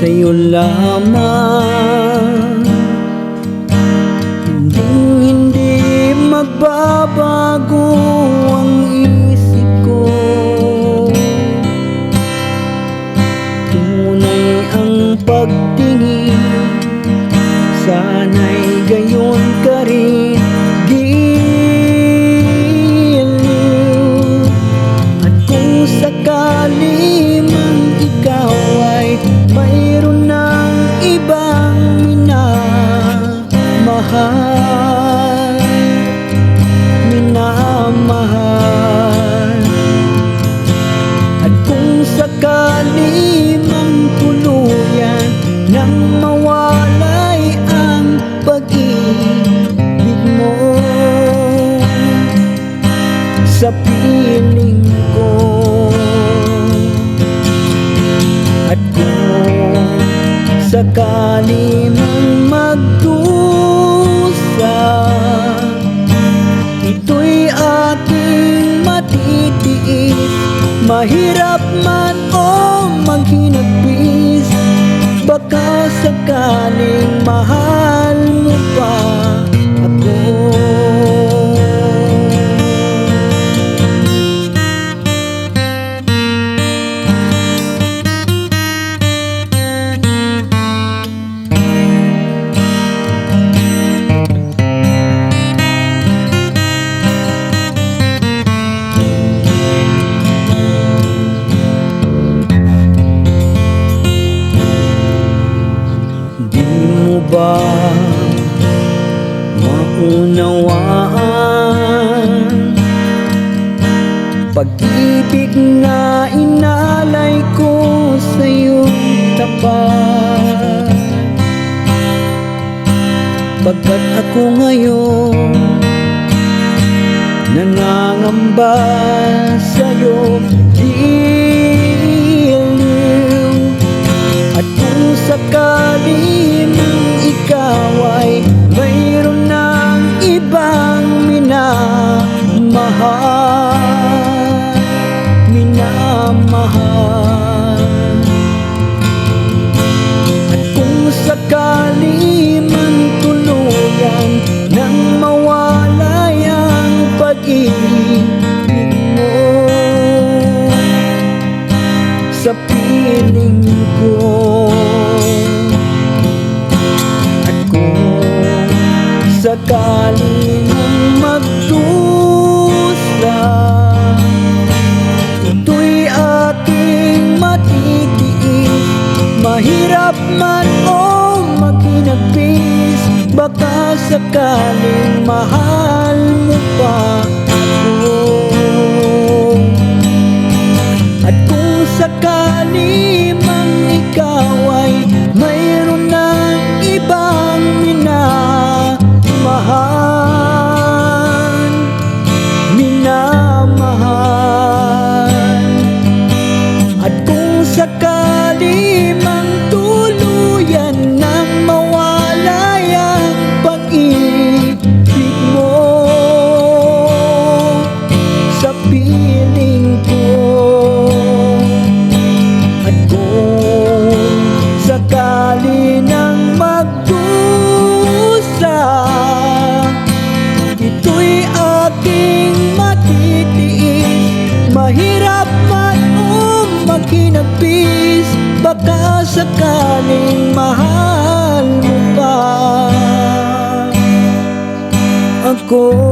sa'yo lamang. Hindi magbabago ang isip ko, tunay ang pagtingin, sana'y gayon ka rin giliw. At kung sakali mang ikaw ay mayroon ng ibang minamahal, at kung sakali mang tuluyan nang mawalay ang pag-ibig mo sa piling ko, at kung sakali mang magdusa, ito'y aking matitiis. Mahirap man o maghinagpis, baka sakaling mahal mo pa ako. Ba maunawaan pag-ibig na inalay ko sa iyong tapat? Pagkat ako ngayon nangangamba sa'yo giliw, at kung sakali ikaw ay mayroon ng ibang minamahal, at kung sakali man tuluyan nang mawalay ang pag-ibig mo sa piling ko, sakali nang magdusa, ito'y aking matitiis. Mahirap man o maghinagpis, baka sakaling mahal mo pa ako. At kung sakali mang ikaw ay mayroon ng ibang minamahal, at kung sakali mang tuluyan nang mawalay ang pag-ibig mo sa piling ko, at kung sakali nang magdusa, ito'y aking matitiis. Mahirap man o maghinagpis, baka sakaling mahal mo pa ako.